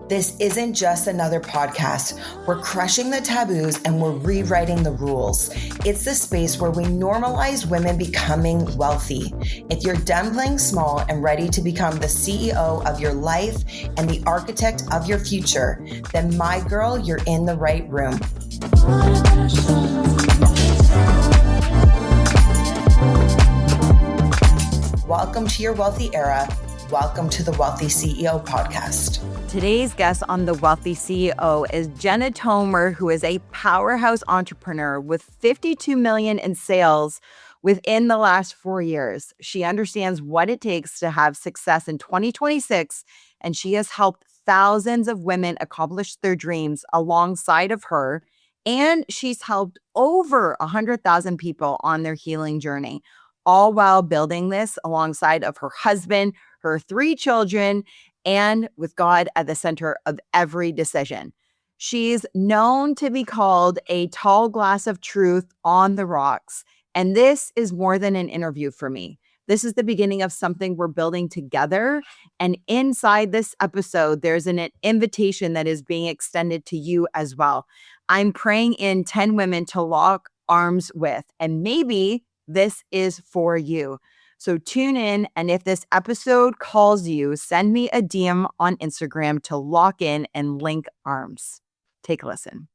This isn't just another podcast. We're crushing the taboos and we're rewriting the rules. It's the space where we normalize women becoming wealthy. If you're done playing small and ready to become the CEO of your life and the architect of your future, then my girl, you're in the right room. Welcome to your wealthy era. Welcome to the Wellthy CEO podcast. Today's guest on the Wellthy CEO is Jena Tomer, who is a powerhouse entrepreneur with 52 million in sales within the last 4 years. She understands what it takes to have success in 2026, and she has helped thousands of women accomplish their dreams alongside of her, and she's helped over 100,000 people on their healing journey, all while building this alongside of her husband, her 3 children, and with God at the center of every decision. She's known to be called a tall glass of truth on the rocks. And this is more than an interview for me. This is the beginning of something we're building together. And inside this episode, there's an invitation that is being extended to you as well. I'm praying in 10 women to lock arms with, and maybe this is for you. So tune in, and if this episode calls you, send me a DM on Instagram to lock in and link arms. Take a listen.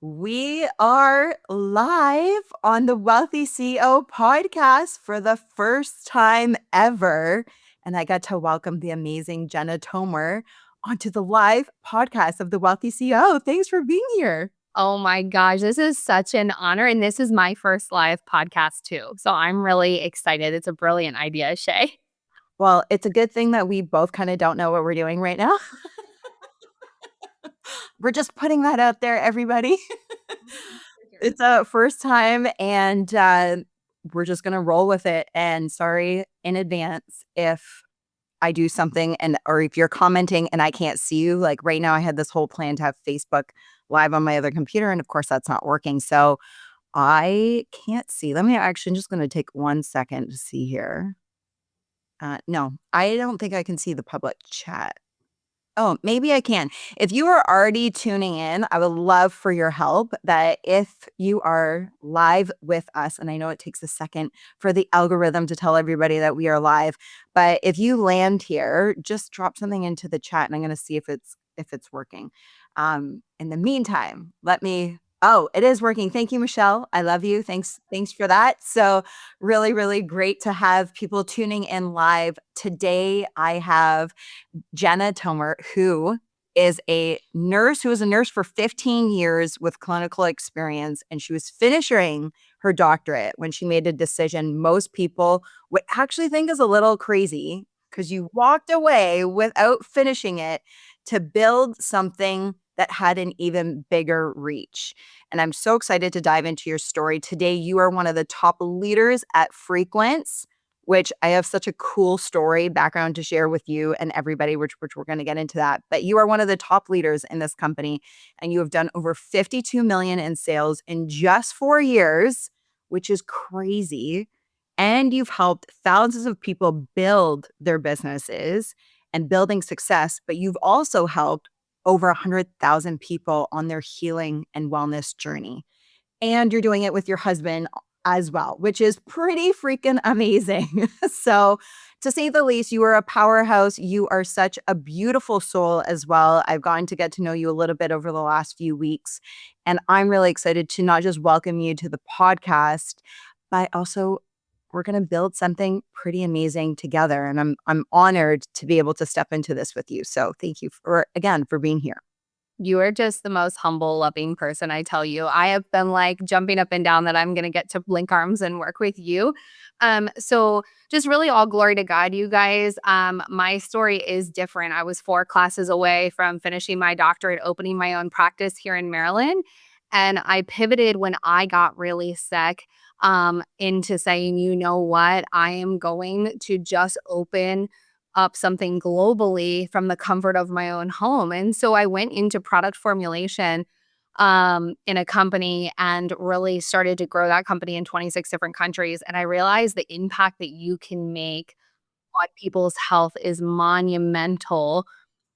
We are live on the Wellthy CEO podcast for the first time ever, and I got to welcome the amazing Jena Tomer onto the live podcast of the Wellthy CEO. Thanks for being here. Oh my gosh, this is such an honor. And this is my first live podcast too. So I'm really excited. It's a brilliant idea, Shae. Well, it's a good thing that we both kind of don't know what we're doing right now. We're just putting that out there, everybody. It's a first time, and we're just going to roll with it. And sorry in advance if I do something or if you're commenting and I can't see you. Like right now, I had this whole plan to have Facebook live on my other computer, and of course that's not working. So I can't see. I'm just going to take 1 second to see here. No, I don't think I can see the public chat. Oh, maybe I can. If you are already tuning in, I would love for your help that if you are live with us, and I know it takes a second for the algorithm to tell everybody that we are live, but if you land here, just drop something into the chat and I'm going to see if it's working. In the meantime, it is working. Thank you, Michelle. I love you. Thanks for that. So really, really great to have people tuning in live. Today, I have Jena Tomer, who is a nurse for 15 years with clinical experience, and she was finishing her doctorate when she made a decision most people would actually think is a little crazy, because you walked away without finishing it to build something that had an even bigger reach. And I'm so excited to dive into your story. Today, you are one of the top leaders at Frequence, which I have such a cool background to share with you and everybody, which we're going to get into that. But you are one of the top leaders in this company, and you have done over 52 million in sales in just 4 years, which is crazy. And you've helped thousands of people build their businesses and building success, but you've also helped over 100,000 people on their healing and wellness journey. And you're doing it with your husband as well, which is pretty freaking amazing. So to say the least, you are a powerhouse. You are such a beautiful soul as well. I've gotten to get to know you a little bit over the last few weeks, and I'm really excited to not just welcome you to the podcast, but also we're going to build something pretty amazing together. And I'm honored to be able to step into this with you. So thank you for being here. You are just the most humble, loving person, I tell you. I have been like jumping up and down that I'm going to get to link arms and work with you. So just really all glory to God, you guys. My story is different. I was 4 classes away from finishing my doctorate, opening my own practice here in Maryland. And I pivoted when I got really sick into saying, you know what, I am going to just open up something globally from the comfort of my own home. And so I went into product formulation in a company and really started to grow that company in 26 different countries. And I realized the impact that you can make on people's health is monumental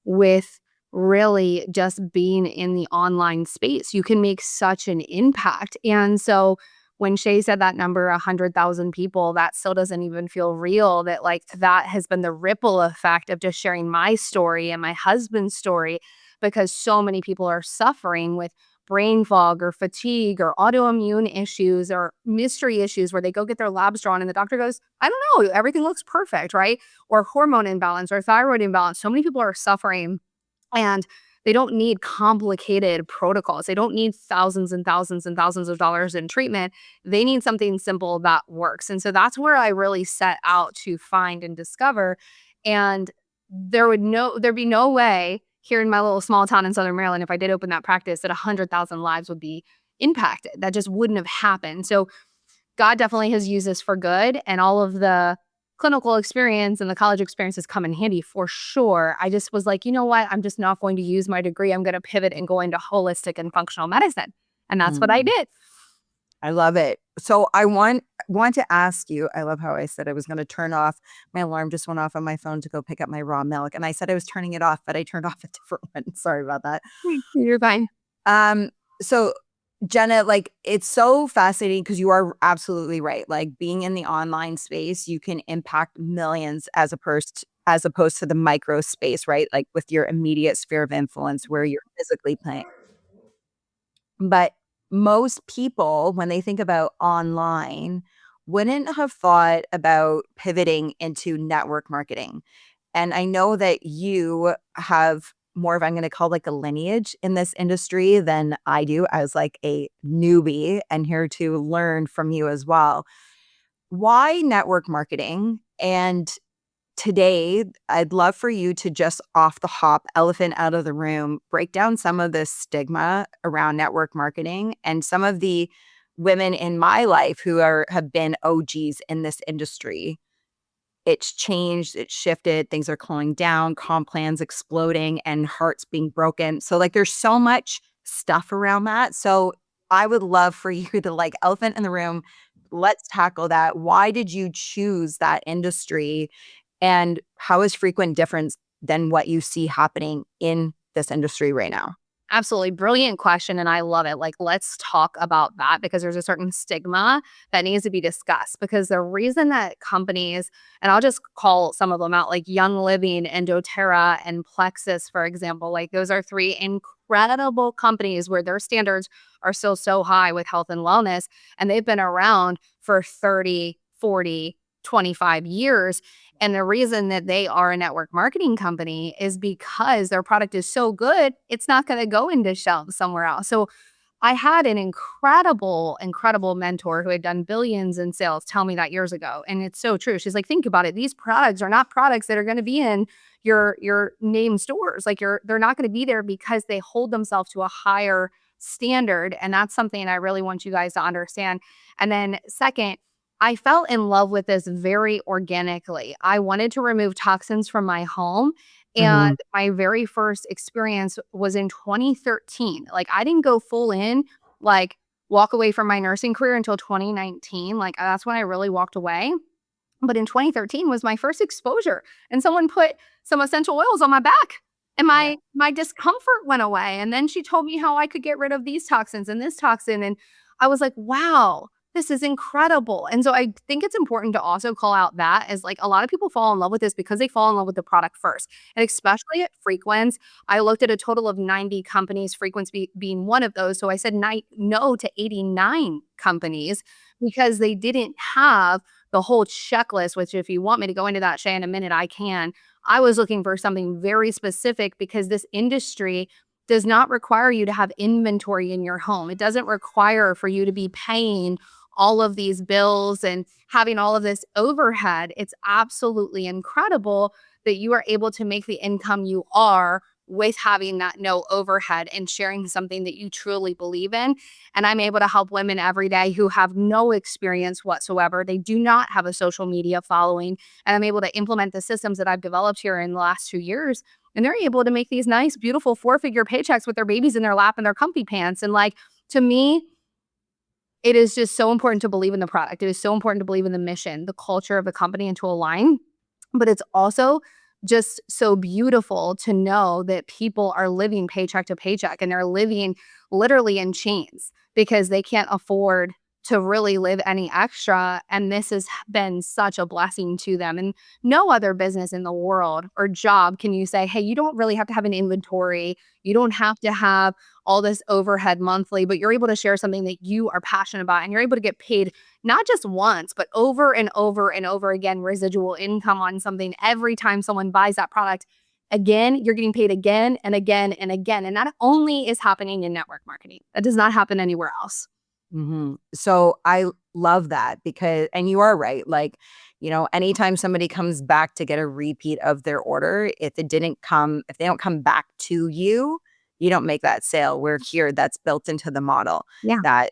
with really just being in the online space. You can make such an impact. And so when Shae said that number, 100,000 people, that still doesn't even feel real. That like that has been the ripple effect of just sharing my story and my husband's story, because so many people are suffering with brain fog or fatigue or autoimmune issues or mystery issues where they go get their labs drawn and the doctor goes, I don't know, everything looks perfect, right? Or hormone imbalance or thyroid imbalance. So many people are suffering, and they don't need complicated protocols. They don't need thousands and thousands and thousands of dollars in treatment. They need something simple that works. And so that's where I really set out to find and discover. And there'd be no way here in my little small town in Southern Maryland, if I did open that practice, that 100,000 lives would be impacted. That just wouldn't have happened. So God definitely has used this for good, and all of the clinical experience and the college experience has come in handy for sure. I just was like, you know what? I'm just not going to use my degree. I'm going to pivot and go into holistic and functional medicine. And that's what I did. I love it. So I want to ask you, I love how I said I was going to turn off, my alarm just went off on my phone to go pick up my raw milk. And I said I was turning it off, but I turned off a different one. Sorry about that. You're fine. So Jena, like, it's so fascinating because you are absolutely right. Like, being in the online space, you can impact millions as opposed to the micro space, right? Like with your immediate sphere of influence where you're physically playing. But most people, when they think about online, wouldn't have thought about pivoting into network marketing. And I know that you have more of, I'm going to call like a lineage in this industry than I do as like a newbie, and here to learn from you as well. Why network marketing? And today, I'd love for you to just off the hop, elephant out of the room, break down some of the stigma around network marketing and some of the women in my life who have been OGs in this industry. It's changed, it's shifted, things are cooling down, comp plans exploding, and hearts being broken. So like there's so much stuff around that. So I would love for you to, like, elephant in the room, let's tackle that. Why did you choose that industry? And how is frequent different than what you see happening in this industry right now? Absolutely. Brilliant question. And I love it. Like, let's talk about that, because there's a certain stigma that needs to be discussed. Because the reason that companies, and I'll just call some of them out, like Young Living, doTERRA, and Plexus, for example, like those are three incredible companies where their standards are still so high with health and wellness. And they've been around for 30, 40, 25 years. And the reason that they are a network marketing company is because their product is so good, it's not going to go into shelves somewhere else. So I had an incredible, incredible mentor who had done billions in sales tell me that years ago. And it's so true. She's like, think about it. These products are not products that are going to be in your name stores. Like they're not going to be there because they hold themselves to a higher standard. And that's something I really want you guys to understand. And then second, I fell in love with this very organically. I wanted to remove toxins from my home. And my very first experience was in 2013. Like, I didn't go full in, like, walk away from my nursing career until 2019. Like, that's when I really walked away. But in 2013 was my first exposure. And someone put some essential oils on my back. And my discomfort went away. And then she told me how I could get rid of these toxins and this toxin. And I was like, wow, this is incredible. And so I think it's important to also call out that as, like, a lot of people fall in love with this because they fall in love with the product first. And especially at Frequenz, I looked at a total of 90 companies, Frequenz being one of those. So I said no to 89 companies because they didn't have the whole checklist, which if you want me to go into that, Shae, in a minute, I can. I was looking for something very specific because this industry does not require you to have inventory in your home. It doesn't require for you to be paying all of these bills and having all of this overhead. It's absolutely incredible that you are able to make the income you are with having that no overhead and sharing something that you truly believe in. And I'm able to help women every day who have no experience whatsoever. They do not have a social media following. And I'm able to implement the systems that I've developed here in the last 2 years. And they're able to make these nice, beautiful 4-figure paychecks with their babies in their lap and their comfy pants. And, like, to me, it is just so important to believe in the product. It is so important to believe in the mission, the culture of the company, and to align. But it's also just so beautiful to know that people are living paycheck to paycheck and they're living literally in chains because they can't afford to really live any extra. And this has been such a blessing to them. And no other business in the world or job can you say, hey, you don't really have to have an inventory. You don't have to have all this overhead monthly, but you're able to share something that you are passionate about and you're able to get paid not just once, but over and over and over again, residual income on something every time someone buys that product. Again, you're getting paid again and again and again. And that only is happening in network marketing. That does not happen anywhere else. So I love that because, and you are right. Like, anytime somebody comes back to get a repeat of their order, if they don't come back to you, you don't make that sale. We're here. That's built into the model. Yeah. That,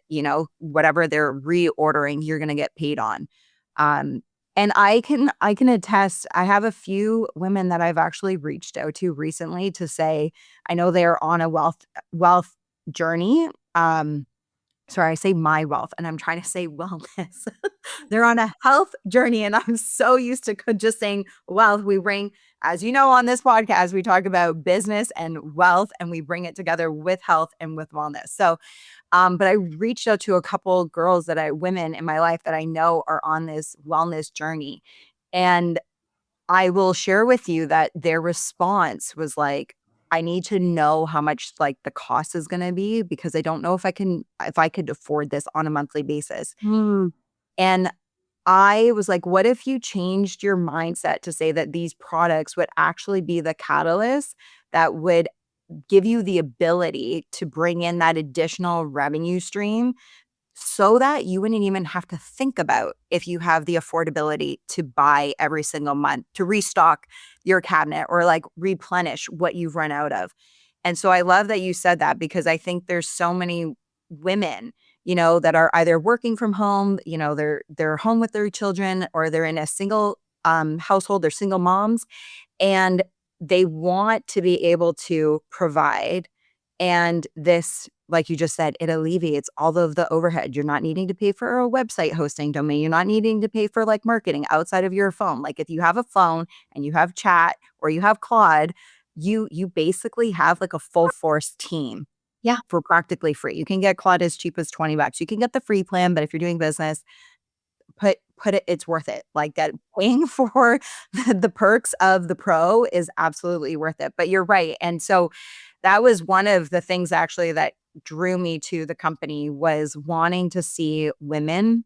whatever they're reordering, you're going to get paid on. And I can attest, I have a few women that I've actually reached out to recently to say, I know they're on a wealth journey. Sorry, I say my wealth and I'm trying to say wellness. They're on a health journey and I'm so used to just saying wealth. We bring, as you know, on this podcast, we talk about business and wealth and we bring it together with health and with wellness. So, but I reached out to a couple girls women in my life that I know are on this wellness journey. And I will share with you that their response was like, I need to know how much like the cost is going to be because I don't know if I could afford this on a monthly basis. And I was like, what if you changed your mindset to say that these products would actually be the catalyst that would give you the ability to bring in that additional revenue stream so that you wouldn't even have to think about if you have the affordability to buy every single month, to restock your cabinet or like replenish what you've run out of. And so I love that you said that because I think there's so many women, that are either working from home, they're home with their children or they're in a single household, they're single moms and they want to be able to provide. And this, like you just said, it alleviates all of the overhead. You're not needing to pay for a website hosting domain. You're not needing to pay for like marketing outside of your phone. Like if you have a phone and you have chat or you have Claude, you basically have like a full force team. Yeah. For practically free. You can get Claude as cheap as $20. You can get the free plan, but if you're doing business, put it, it's worth it. Like that paying for the perks of the pro is absolutely worth it. But you're right. And so that was one of the things actually that drew me to the company was wanting to see women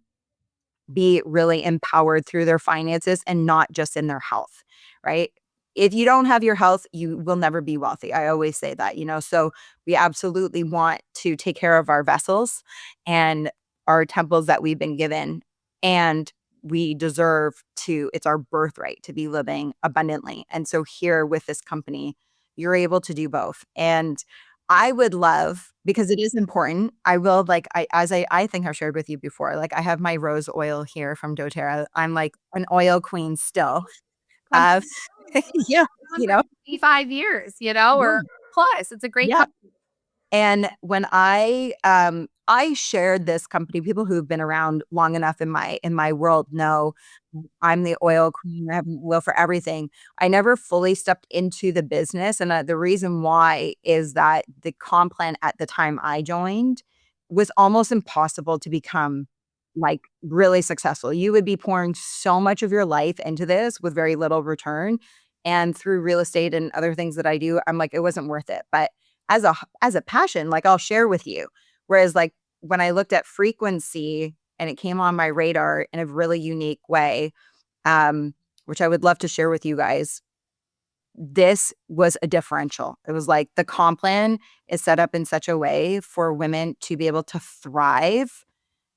be really empowered through their finances and not just in their health, right? If you don't have your health, you will never be wealthy. I always say that, so we absolutely want to take care of our vessels and our temples that we've been given. And we deserve it's our birthright to be living abundantly. And so here with this company, you're able to do both. And I would love, because it is important, I will I think I've shared with you before, like I have my rose oil here from doTERRA. I'm like an oil queen still. Yeah, 5 years, or Yeah. plus. It's a great Yeah. company. And when I shared this company, people who've been around long enough in my world know I'm the oil queen. I have oil for everything. I never fully stepped into the business, and the reason why is that the comp plan at the time I joined was almost impossible to become like really successful. You would be pouring so much of your life into this with very little return. And through real estate and other things that I do, I'm like, it wasn't worth it. But as a passion, like I'll share with you. Whereas like when I looked at frequency and it came on my radar in a really unique way, which I would love to share with you guys, this was a differential. It was like the comp plan is set up in such a way for women to be able to thrive,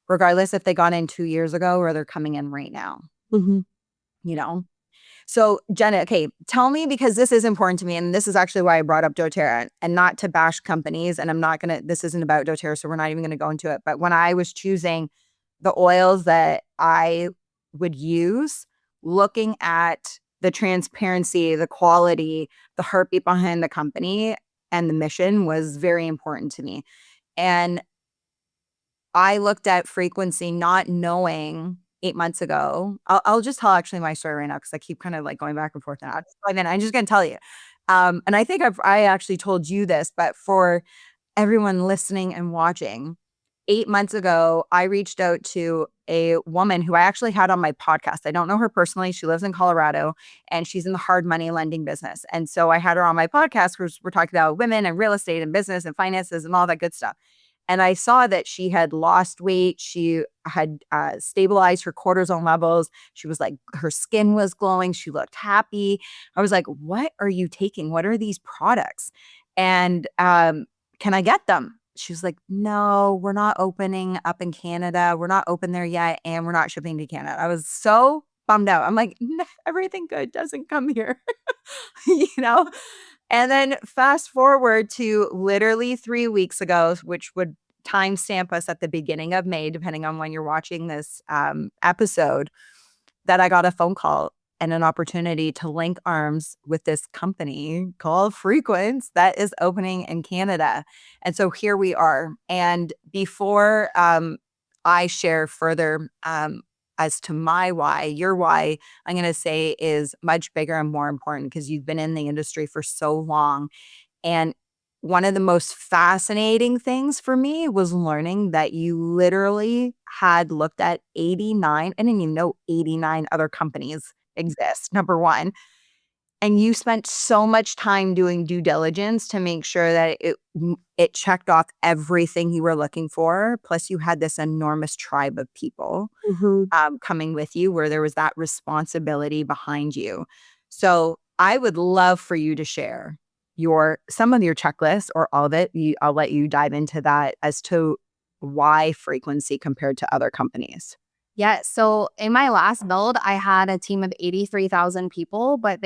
regardless if they got in 2 years ago or they're coming in right now. You know? So Jena, okay, tell me, because this is important to me, and this is actually why I brought up doTERRA, and not to bash companies, and this isn't about doTERRA, so we're not even gonna go into it. But when I was choosing the oils that I would use, looking at the transparency, the quality, the heartbeat behind the company, and the mission was very important to me. And I looked at frequency not knowing 8 months ago, I'll just tell actually my story right now because I keep kind of like going back and forth now. And then I'm just going to tell you. And I think I actually told you this, but for everyone listening and watching, 8 months ago, I reached out to a woman who I actually had on my podcast. I don't know her personally. She lives in Colorado and she's in the hard money lending business. And so I had her on my podcast because we're talking about women and real estate and business and finances and all that good stuff. And I saw that she had lost weight. She had stabilized her cortisol levels. She was like, her skin was glowing. She looked happy. I was like, what are you taking? What are these products? And can I get them? She was like, no, we're not opening up in Canada. We're not open there yet. And we're not shipping to Canada. I was so bummed out. I'm like, everything good doesn't come here, you know? And then fast forward to literally 3 weeks ago, which would timestamp us at the beginning of May, depending on when you're watching this episode, that I got a phone call and an opportunity to link arms with this company called Frequence that is opening in Canada. And so here we are. And before I share further as to my why, your why, I'm going to say is much bigger and more important because you've been in the industry for so long. And one of the most fascinating things for me was learning that you literally had looked at 89, I didn't even know 89 other companies exist, number one. And you spent so much time doing due diligence to make sure that it checked off everything you were looking for. Plus, you had this enormous tribe of people coming with you where there was that responsibility behind you. So I would love for you to share some of your checklists or all of it. I'll let you dive into that as to why Frequency compared to other companies. Yeah. So in my last build, I had a team of 83,000 people, but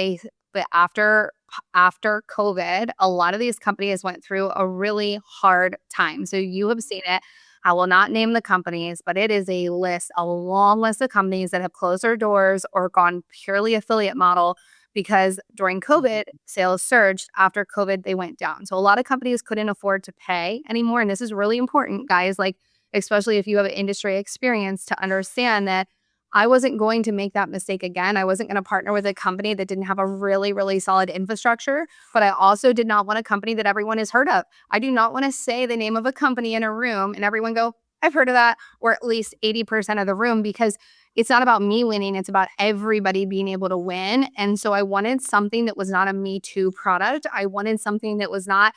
after COVID, a lot of these companies went through a really hard time. So you have seen it. I will not name the companies, but it is a long list of companies that have closed their doors or gone purely affiliate model because during COVID, sales surged. After COVID, they went down. So a lot of companies couldn't afford to pay anymore. And this is really important, guys, like especially if you have industry experience, to understand that I wasn't going to make that mistake again. I wasn't going to partner with a company that didn't have a really, really solid infrastructure, but I also did not want a company that everyone has heard of. I do not want to say the name of a company in a room and everyone go, I've heard of that, or at least 80% of the room, because it's not about me winning. It's about everybody being able to win. And so I wanted something that was not a Me Too product. I wanted something that was not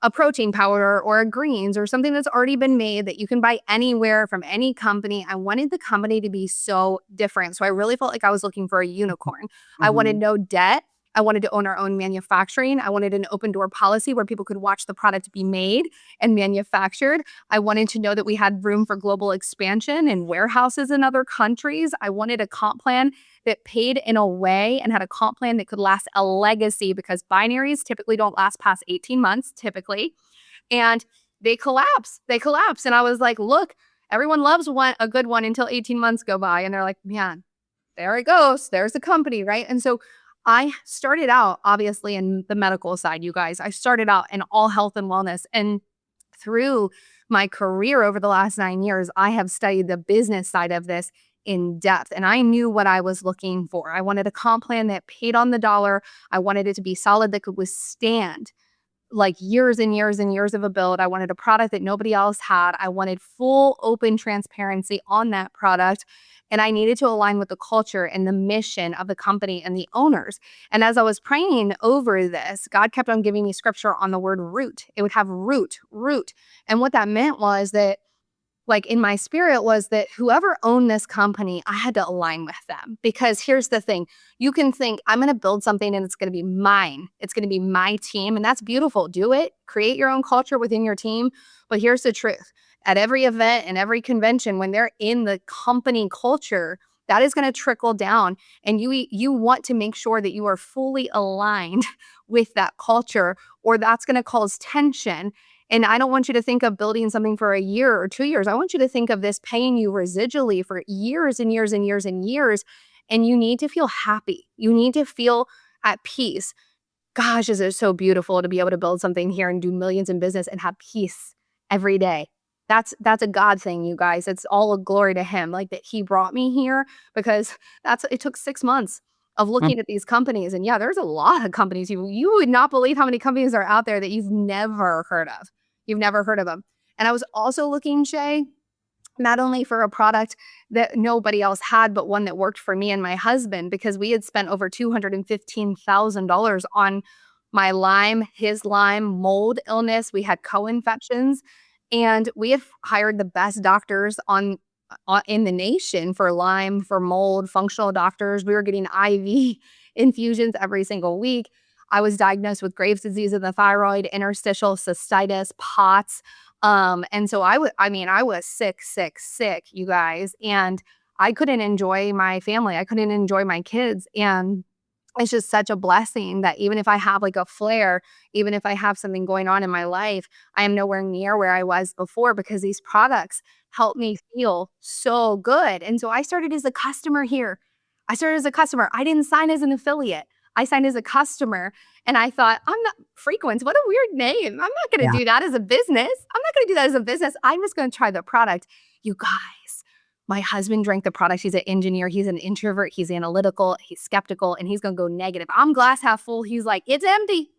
a protein powder or a greens or something that's already been made that you can buy anywhere from any company. I wanted the company to be so different. So I really felt like I was looking for a unicorn. I wanted no debt. I wanted to own our own manufacturing. I wanted an open door policy where people could watch the product be made and manufactured. I wanted to know that we had room for global expansion and warehouses in other countries. I wanted a comp plan that paid in a way and had a comp plan that could last a legacy, because binaries typically don't last past 18 months, typically. And they collapse. And I was like, look, everyone loves a good one until 18 months go by. And they're like, man, there it goes. There's the company, right? And so I started out, obviously, in the medical side, you guys. I started out in all health and wellness. And through my career over the last 9 years, I have studied the business side of this in depth. And I knew what I was looking for. I wanted a comp plan that paid on the dollar. I wanted it to be solid, that could withstand like years and years and years of a build. I wanted a product that nobody else had. I wanted full open transparency on that product. And I needed to align with the culture and the mission of the company and the owners. And as I was praying over this, God kept on giving me scripture on the word root. It would have root. And what that meant was that, like, in my spirit, was that whoever owned this company, I had to align with them. Because here's the thing. You can think, I'm going to build something and it's going to be mine. It's going to be my team. And that's beautiful. Do it. Create your own culture within your team. But here's the truth. At every event and every convention, when they're in the company culture, that is going to trickle down. And you want to make sure that you are fully aligned with that culture, or that's going to cause tension. And I don't want you to think of building something for a year or 2 years. I want you to think of this paying you residually for years and years and years and years. And you need to feel happy. You need to feel at peace. Gosh, is it so beautiful to be able to build something here and do millions in business and have peace every day. That's a God thing, you guys. It's all a glory to him, like that he brought me here, because it took 6 months of looking at these companies. And yeah, there's a lot of companies. You would not believe how many companies are out there that you've never heard of. You've never heard of them. And I was also looking, Shae, not only for a product that nobody else had, but one that worked for me and my husband, because we had spent over $215,000 on my his Lyme mold illness. We had co-infections, and we had hired the best doctors in the nation for Lyme, for mold, functional doctors. We were getting IV infusions every single week. I was diagnosed with Graves' disease of the thyroid, interstitial cystitis, POTS. And so I was sick, you guys. And I couldn't enjoy my family. I couldn't enjoy my kids. And it's just such a blessing that even if I have like a flare, even if I have something going on in my life, I am nowhere near where I was before, because these products help me feel so good. And so I started as a customer here. I started as a customer. I didn't sign as an affiliate. I signed as a customer. And I thought, I'm not Frequence. What a weird name. I'm not going to do that as a business. I'm not going to do that as a business. I'm just going to try the product. You guys, my husband drank the product. He's an engineer. He's an introvert. He's analytical. He's skeptical, and he's going to go negative. I'm glass half full. He's like, it's empty.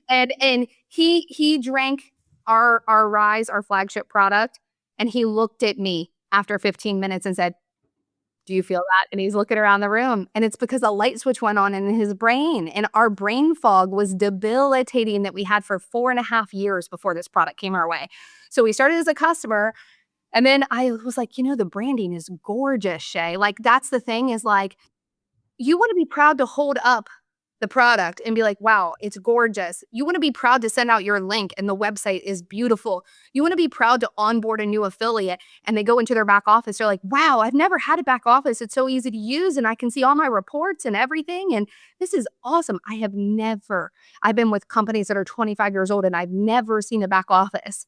And he drank our Rise, our flagship product, and he looked at me after 15 minutes and said, do you feel that? And he's looking around the room, and it's because a light switch went on in his brain, and our brain fog was debilitating that we had for 4.5 years before this product came our way. So we started as a customer, and then I was like, the branding is gorgeous, Shae. Like, that's the thing, is like, you want to be proud to hold up the product and be like, wow, it's gorgeous. You want to be proud to send out your link and the website is beautiful. You want to be proud to onboard a new affiliate and they go into their back office. They're like, wow, I've never had a back office. It's so easy to use and I can see all my reports and everything. And this is awesome. I've been with companies that are 25 years old and I've never seen a back office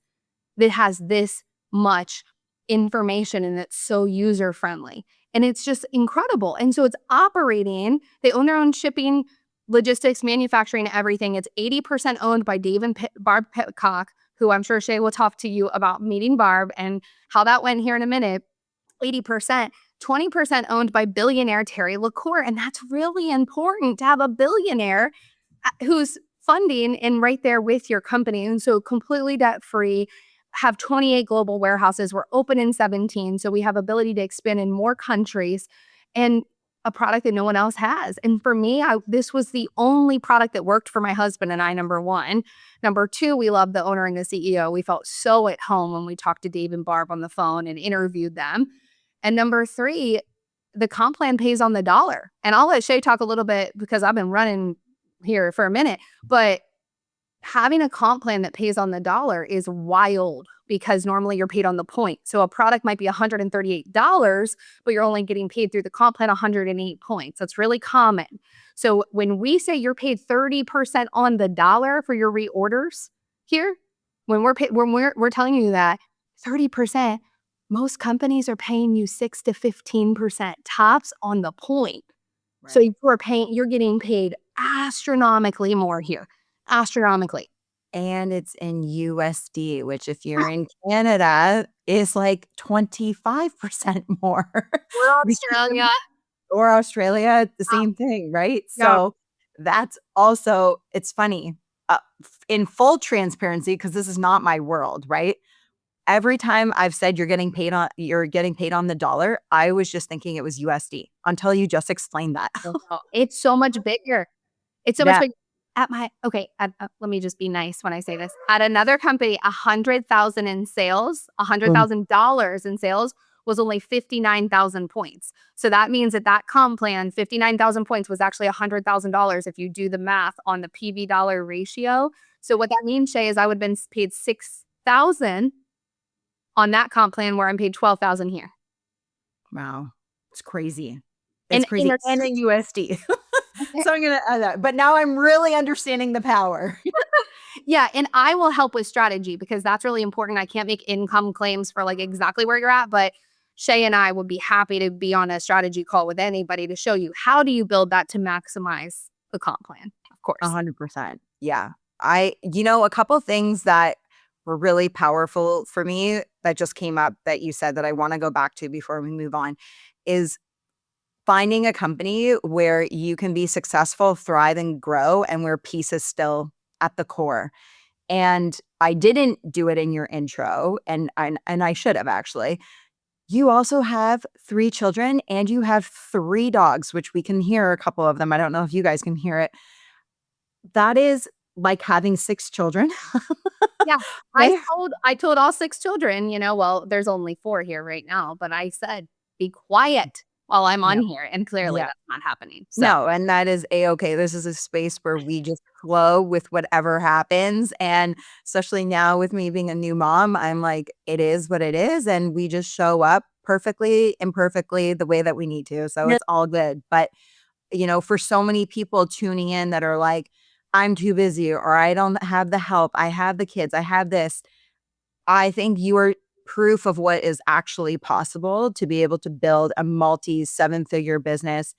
that has this much information and it's so user friendly. And it's just incredible. And so it's operating, they own their own shipping, logistics, manufacturing, everything. It's 80% owned by Dave and Barb Pitcock, who I'm sure Shae will talk to you about meeting Barb and how that went here in a minute. 80%, 20% owned by billionaire Terry LaCour. And that's really important to have a billionaire who's funding and right there with your company. And so completely debt free, have 28 global warehouses. We're open in 17. So we have ability to expand in more countries and a product that no one else has. And for me, this was the only product that worked for my husband and I, number one. Number two, we love the owner and the CEO. We felt so at home when we talked to Dave and Barb on the phone and interviewed them. And number three, the comp plan pays on the dollar. And I'll let Shae talk a little bit because I've been running here for a minute, but having a comp plan that pays on the dollar is wild because normally you're paid on the point. So a product might be $138, but you're only getting paid through the comp plan 108 points. That's really common. So when we say you're paid 30% on the dollar for your reorders here, when we're telling you that 30%, most companies are paying you 6 to 15% tops on the point. Right. So you're getting paid astronomically more here. Astronomically. And it's in USD, which if you're in Canada is like 25% more. Or Australia. Or Australia, the same thing, right? Yeah. So that's also, it's funny. In full transparency, because this is not my world, right? Every time I've said you're getting paid on the dollar, I was just thinking it was USD until you just explained that. It's so much bigger. It's so much bigger. Let me just be nice when I say this. At another company, $100,000 in sales, $100,000 in sales was only 59,000 points. So that means that comp plan, 59,000 points was actually $100,000 if you do the math on the PV dollar ratio. So what that means, Shae, is I would have been paid 6,000 on that comp plan where I'm paid 12,000 here. Wow. It's crazy. It's crazy. And in USD. So I'm going to add that. But now I'm really understanding the power. Yeah. And I will help with strategy because that's really important. I can't make income claims for like exactly where you're at, but Shae and I would be happy to be on a strategy call with anybody to show you how do you build that to maximize the comp plan, of course. 100%. Yeah. A couple of things that were really powerful for me that just came up that you said that I want to go back to before we move on is finding a company where you can be successful, thrive, and grow, and where peace is still at the core. And I didn't do it in your intro, and I should have actually. You also have 3 children and you have 3 dogs, which we can hear a couple of them. I don't know if you guys can hear it. That is like having 6 children. Yeah. Right? I told all 6 children, well, there's only 4 here right now, but I said, "Be quiet while I'm Yeah. on here," and clearly Yeah. that's not happening. So, No, and that is A-okay. This is a space where we just flow with whatever happens, and especially now with me being a new mom, I'm like, it is what it is, and we just show up perfectly, imperfectly, the way that we need to, so yeah. it's all good, but, for so many people tuning in that are like, "I'm too busy," or, "I don't have the help, I have the kids, I have this," I think you are proof of what is actually possible to be able to build a multi-seven-figure business.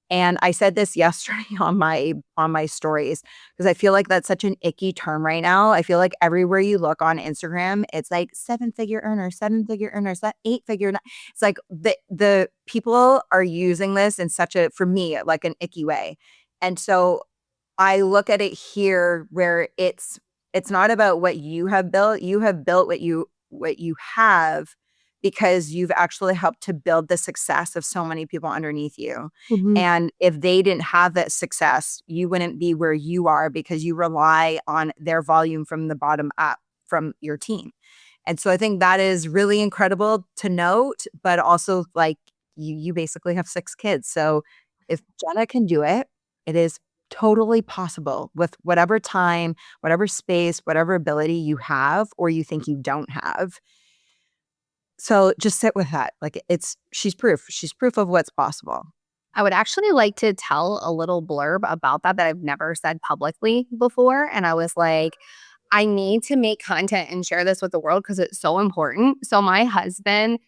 And I said this yesterday on my stories because I feel like that's such an icky term right now. I feel like everywhere you look on Instagram, it's like seven-figure earners, that eight-figure. It's like the people are using this in such a, for me, like an icky way. And so I look at it here where it's not about what you have built. You have built what you have because you've actually helped to build the success of so many people underneath you. Mhm. And if they didn't have that success, you wouldn't be where you are because you rely on their volume from the bottom up from your team. And so I think that is really incredible to note, but also like you basically have 6 kids. So if Jena can do it, it is totally possible with whatever time, whatever space, whatever ability you have or you think you don't have. So just sit with that. Like she's proof. She's proof of what's possible. I would actually like to tell a little blurb about that I've never said publicly before, and I was like, I need to make content and share this with the world because it's so important. So my husband,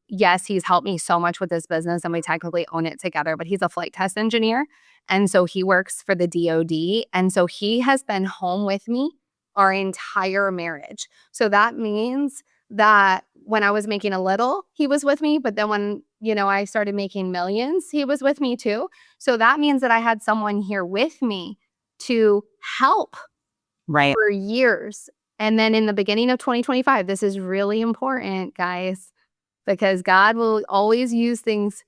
yes, he's helped me so much with this business and we technically own it together, but he's a flight test engineer. And so he works for the DOD. And so he has been home with me our entire marriage. So that means that when I was making a little, he was with me. But then when, I started making millions, he was with me too. So that means that I had someone here with me to help Right. for years. And then in the beginning of 2025, this is really important, guys, because God will always use things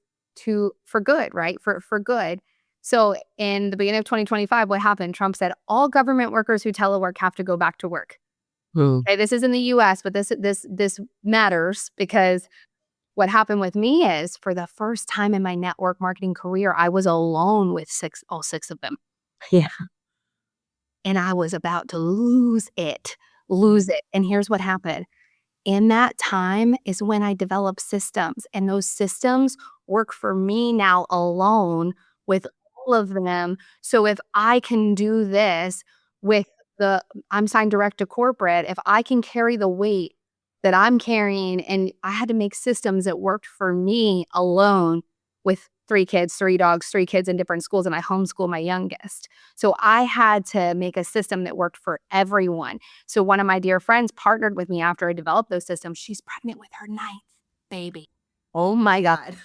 for good, right? For good. So in the beginning of 2025, what happened? Trump said all government workers who telework have to go back to work. Okay, this is in the US, but this matters because what happened with me is for the first time in my network marketing career, I was alone with all six of them. Yeah. And I was about to lose it. And here's what happened. In that time is when I developed systems, and those systems work for me now alone with all of them. So if I can do this with I'm signed direct to corporate, if I can carry the weight that I'm carrying, and I had to make systems that worked for me alone with 3 kids, 3 dogs, 3 kids in different schools, and I homeschool my youngest. So I had to make a system that worked for everyone. So one of my dear friends partnered with me after I developed those systems. She's pregnant with her 9th baby. Oh my God.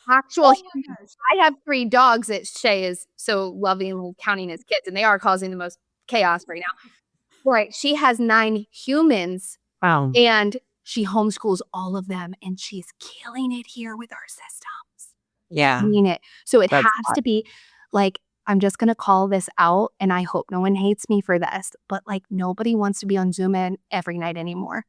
Actual humans. I have 3 dogs that Shae is so loving counting as kids, and they are causing the most chaos right now. Right. She has 9 humans, Wow. and she homeschools all of them, and she's killing it here with our systems. Yeah. Mean it. So it That's has hot. to be like, I'm just gonna call this out, and I hope no one hates me for this, but like nobody wants to be on Zoom every night anymore.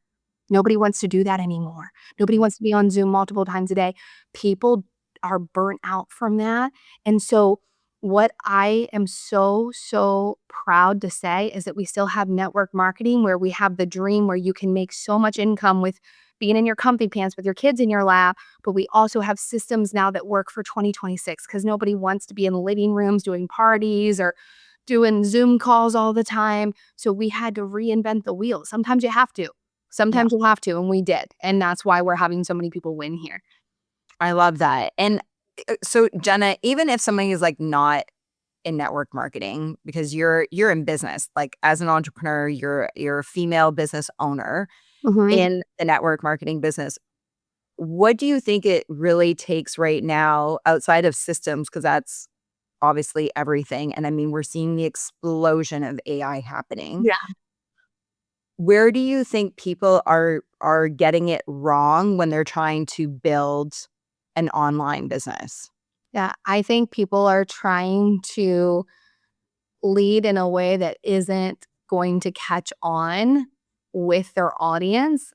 Nobody wants to do that anymore. Nobody wants to be on Zoom multiple times a day. People are burnt out from that. And so what I am so proud to say is that we still have network marketing where we have the dream where you can make so much income with being in your comfy pants with your kids in your lap. But we also have systems now that work for 2026 because nobody wants to be in living rooms doing parties or doing Zoom calls all the time. So we had to reinvent the wheel. Sometimes you have to. Sometimes you have to, and we did. And that's why we're having so many people win here. I love that. And so Jena, even if somebody is like not in network marketing because you're in business. Like as an entrepreneur, you're a female business owner in the network marketing business. What do you think it really takes right now outside of systems? Because that's obviously everything. And I mean, we're seeing the explosion of AI happening. Yeah. Where do you think people are getting it wrong when they're trying to build an online business? Yeah, I think people are trying to lead in a way that isn't going to catch on with their audience.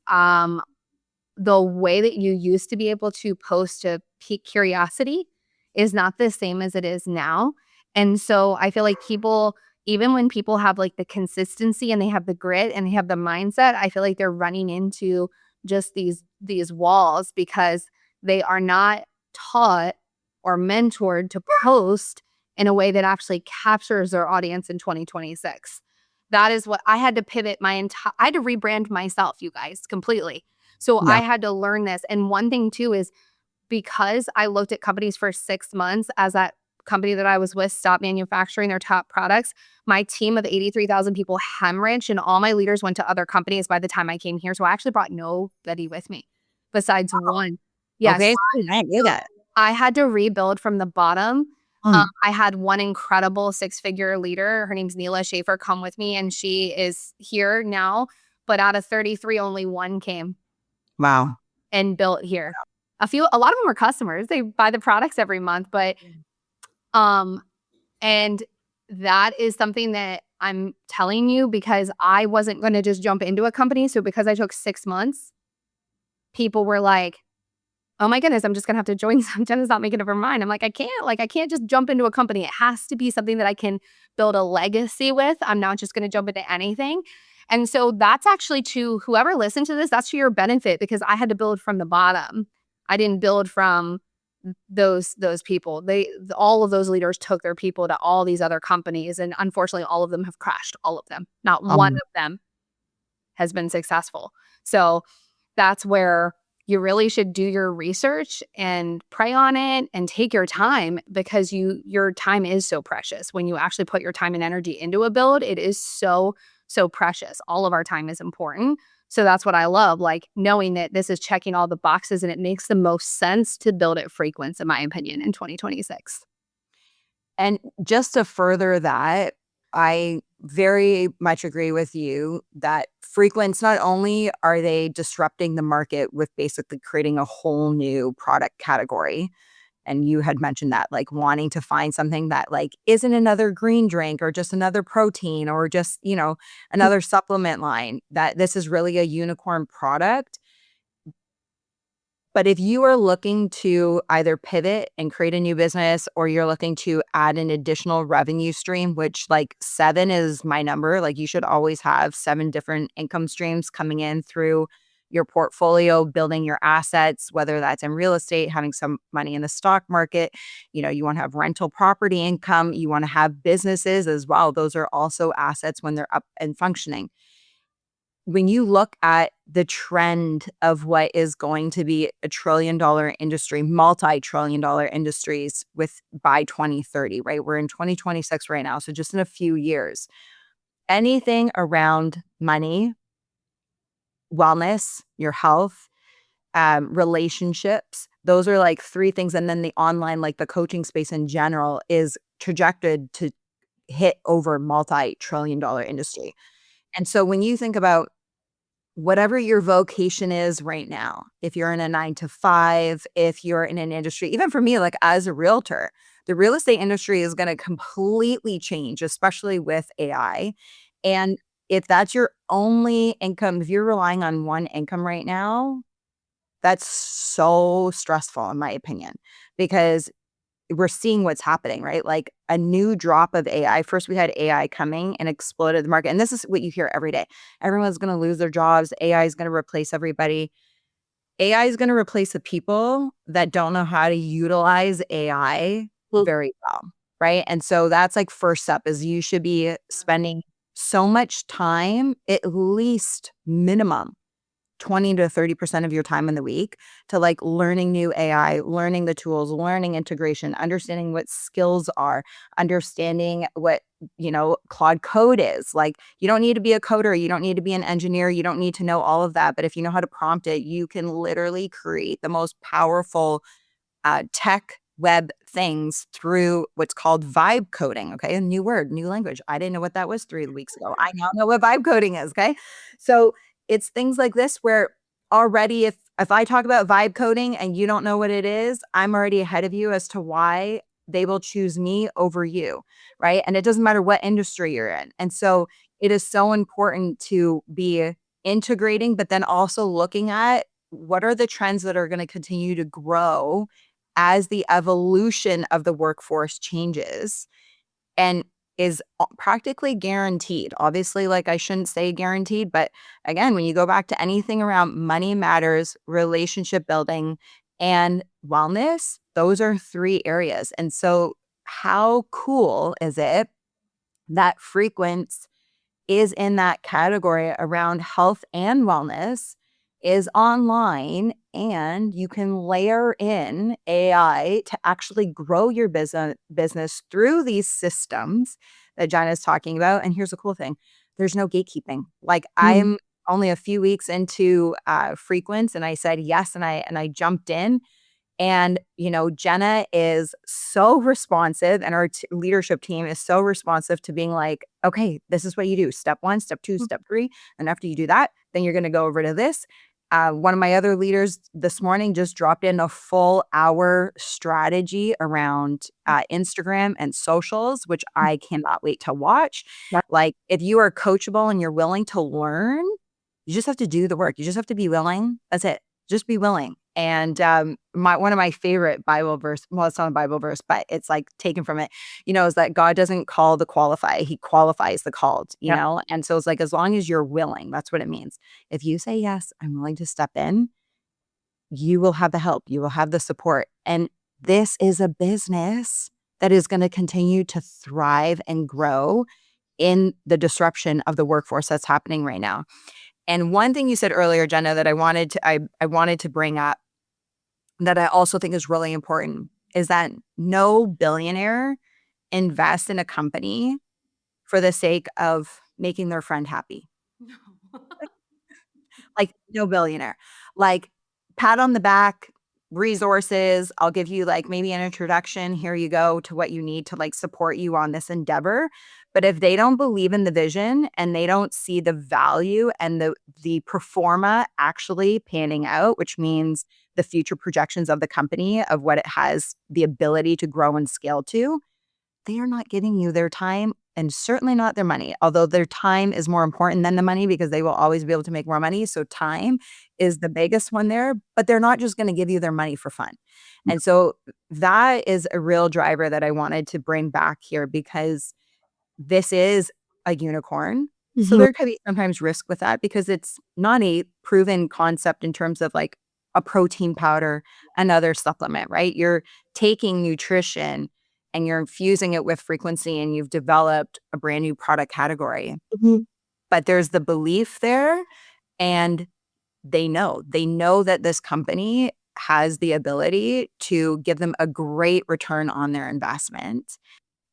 The way that you used to be able to post to pique curiosity is not the same as it is now. And so I feel like people, even when people have like the consistency and they have the grit and they have the mindset, I feel like they're running into just these walls because they are not taught or mentored to post in a way that actually captures their audience in 2026. That is what I had to pivot I had to rebrand myself, you guys, completely. So Yeah. I had to learn this. And one thing too is because I looked at companies for 6 months as that company that I was with stopped manufacturing their top products, my team of 83,000 people hemorrhaged and all my leaders went to other companies by the time I came here. So I actually brought nobody with me besides one. Yes. Okay. I knew that. I had to rebuild from the bottom. Mm. I had one incredible 6-figure leader. Her name's Neela Schaefer come with me and she is here now. But out of 33, only one came Wow. and built here. A lot of them are customers. They buy the products every month, but and that is something that I'm telling you because I wasn't going to just jump into a company. So because I took 6 months, people were like, "Oh my goodness, I'm just gonna have to join some." Jenna's not making up her mind. I'm like, I can't just jump into a company. It has to be something that I can build a legacy with. I'm not just gonna jump into anything. And so that's actually to whoever listened to this, that's to your benefit because I had to build from the bottom. I didn't build from those people. All of those leaders took their people to all these other companies, and unfortunately, all of them have crashed. All of them. Not one of them has been successful. So that's where you really should do your research and pray on it and take your time because your time is so precious. When you actually put your time and energy into a build, it is so precious. All of our time is important. So that's what I love, like knowing that this is checking all the boxes and it makes the most sense to build at Frequence, in my opinion, in 2026. And just to further that, I very much agree with you that Frequence, not only are they disrupting the market with basically creating a whole new product category, and you had mentioned that, like wanting to find something that like isn't another green drink or just another protein or just, another supplement line, that this is really a unicorn product. But if you are looking to either pivot and create a new business or you're looking to add an additional revenue stream, which like 7 is my number, like you should always have 7 different income streams coming in through your portfolio, building your assets, whether that's in real estate, having some money in the stock market, you want to have rental property income, you want to have businesses as well. Those are also assets when they're up and functioning. When you look at the trend of what is going to be a $1 trillion industry, multi-trillion dollar industries by 2030, right? We're in 2026 right now. So just in a few years, anything around money, wellness, your health, relationships, those are like 3 things. And then the online, like the coaching space in general is trajected to hit over multi-trillion dollar industry. And so when you think about whatever your vocation is right now, if you're in a 9 to 5, if you're in an industry, even for me, like as a realtor, the real estate industry is going to completely change, especially with AI. And if that's your only income, if you're relying on one income right now, that's so stressful, in my opinion, because we're seeing what's happening, right? Like a new drop of AI. First, we had AI coming and exploded the market. And this is what you hear every day. Everyone's going to lose their jobs. AI is going to replace everybody. AI is going to replace the people that don't know how to utilize AI very well, right? And so that's like first step is you should be spending so much time, at least minimum 20 to 30% of your time in the week to like learning new AI, learning the tools, learning integration, understanding what skills are, understanding what, Claude Code is. Like, you don't need to be a coder, you don't need to be an engineer, you don't need to know all of that. But if you know how to prompt it, you can literally create the most powerful tech web things through what's called vibe coding. Okay. A new word, new language. I didn't know what that was 3 weeks ago. I now know what vibe coding is. Okay. So it's things like this where already if I talk about vibe coding and you don't know what it is, I'm already ahead of you as to why they will choose me over you. Right. And it doesn't matter what industry you're in. And so it is so important to be integrating, but then also looking at what are the trends that are going to continue to grow as the evolution of the workforce changes and is practically guaranteed. Obviously, like I shouldn't say guaranteed, but again, when you go back to anything around money matters, relationship building, and wellness, those are 3 areas. And so how cool is it that Frequence is in that category around health and wellness, is online, and you can layer in AI to actually grow your business through these systems that Jena's talking about. And here's the cool thing. There's no gatekeeping. Like, I'm only a few weeks into Frequence, and I said yes, and I jumped in. And, Jena is so responsive, and our leadership team is so responsive to being like, okay, this is what you do. Step 1, step 2, step 3. And after you do that, then you're going to go over to this. One of my other leaders this morning just dropped in a full hour strategy around Instagram and socials, which I cannot wait to watch. Like, if you are coachable and you're willing to learn, you just have to do the work. You just have to be willing. That's it. Just be willing. And one of my favorite Bible verse, well, it's not a Bible verse, but it's like taken from it, is that God doesn't call the qualified, he qualifies the called, you know? And so it's like, as long as you're willing, that's what it means. If you say, yes, I'm willing to step in, you will have the help, you will have the support. And this is a business that is going to continue to thrive and grow in the disruption of the workforce that's happening right now. And one thing you said earlier, Jena, that I wanted to bring up that I also think is really important is that no billionaire invests in a company for the sake of making their friend happy. Like, no billionaire. Like, pat on the back, resources. I'll give you like maybe an introduction. Here you go to what you need to like support you on this endeavor. But if they don't believe in the vision and they don't see the value and the performa actually panning out, which means the future projections of the company of what it has the ability to grow and scale to, they are not giving you their time and certainly not their money. Although their time is more important than the money because they will always be able to make more money. So time is the biggest one there, but they're not just going to give you their money for fun. And so that is a real driver that I wanted to bring back here because this is a unicorn. So there could be sometimes risk with that because it's not a proven concept in terms of like a protein powder, another supplement, right? You're taking nutrition and you're infusing it with frequency and you've developed a brand new product category. But there's the belief there, and they know that this company has the ability to give them a great return on their investment.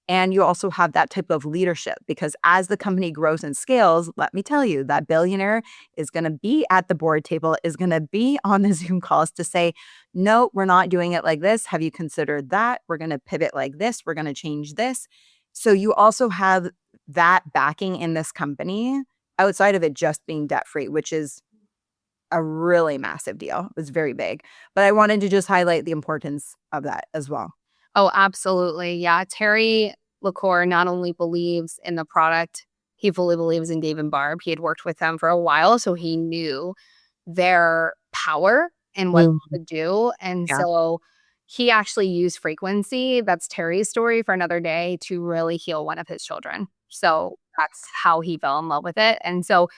And you also have that type of leadership because as the company grows and scales, let me tell you, that billionaire is going to be at the board table, is going to be on the Zoom calls to say, no, we're not doing it like this. Have you considered that? We're going to pivot like this. We're going to change this. So you also have that backing in this company outside of it just being debt-free, which is a really massive deal. It was very big. But I wanted to just highlight the importance of that as well. Oh, absolutely. Yeah. Terry LaCour not only believes in the product, he fully believes in Dave and Barb. He had worked with them for a while, so he knew their power and what they could do. And so he actually used frequency, that's Terry's story for another day, to really heal one of his children. So that's how he fell in love with it. And so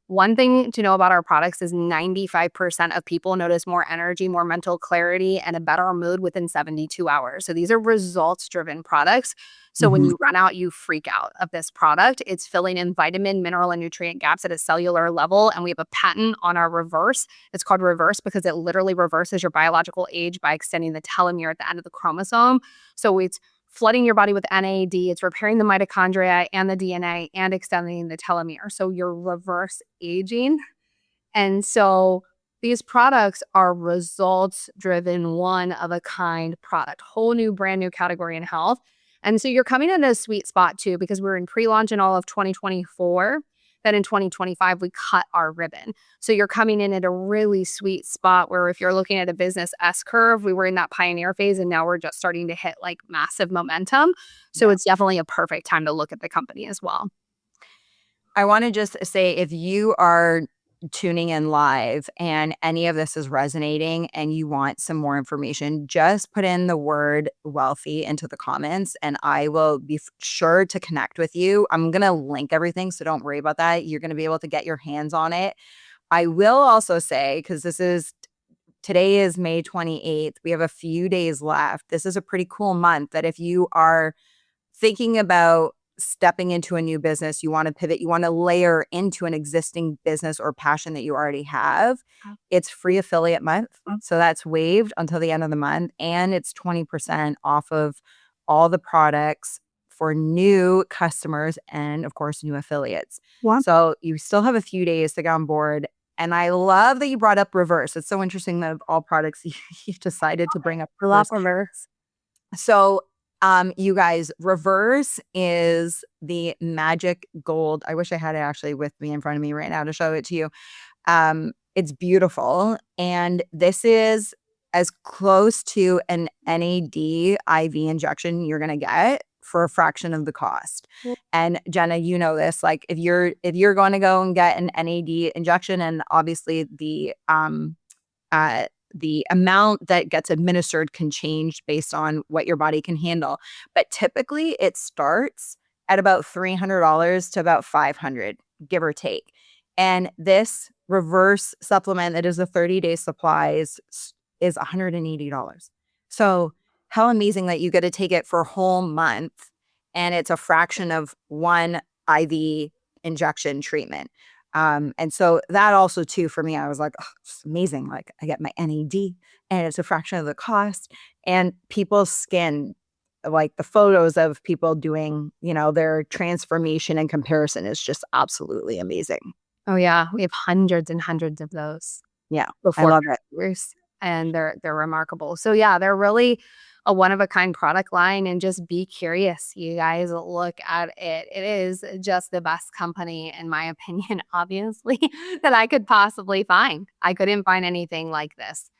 One thing to know about our products is 95% of people notice more energy, more mental clarity, and a better mood within 72 hours. So these are results-driven products. So when you run out, you freak out of this product. It's filling in vitamin, mineral, and nutrient gaps at a cellular level. And we have a patent on our reverse. It's called reverse because it literally reverses your biological age by extending the telomere at the end of the chromosome. So it's flooding your body with NAD, it's repairing the mitochondria and the DNA and extending the telomere. So you're reverse aging. And so these products are results driven, one of a kind product, whole new, brand new category in health. And so you're coming in a sweet spot too, because we're in pre-launch in all of 2024. Then in 2025, we cut our ribbon. So you're coming in at a really sweet spot where if you're looking at a business S curve, we were in that pioneer phase and now we're just starting to hit like massive momentum. So it's definitely a perfect time to look at the company as well. I want to just say, if you are tuning in live and any of this is resonating and you want some more information, just put in the word Wellthy into the comments and I will be sure to connect with you. I'm going to link everything, so don't worry about that. You're going to be able to get your hands on it. I will also say, because today is May 28th, we have a few days left. This is a pretty cool month that if you are thinking about stepping into a new business, you want to pivot, you want to layer into an existing business or passion that you already have, it's free affiliate month. So that's waived until the end of the month. And it's 20% off of all the products for new customers and, of course, new affiliates. Wow. So you still have a few days to get on board. And I love that you brought up reverse. It's so interesting that of all products, you decided to bring up reverse. So you guys, reverse is the magic gold. I wish I had it actually with me in front of me right now to show it to you. It's beautiful. And this is as close to an NAD IV injection you're going to get for a fraction of the cost. And Jena, you know this, like if you're going to go and get an NAD injection, and obviously the amount that gets administered can change based on what your body can handle. But typically it starts at about $300 to about $500, give or take. And this reverse supplement that is a 30-day supply is $180. So how amazing that you get to take it for a whole month and it's a fraction of one IV injection treatment. And so that also too, for me, I was like, oh, it's amazing. Like I get my NAD and it's a fraction of the cost, and people's skin, like the photos of people doing, their transformation and comparison is just absolutely amazing. Oh yeah. We have hundreds and hundreds of those. Yeah. I love it. And they're remarkable. So yeah, they're really a one-of-a-kind product line, and just be curious. You guys look at it. It is just the best company, in my opinion, obviously, that I could possibly find. I couldn't find anything like this.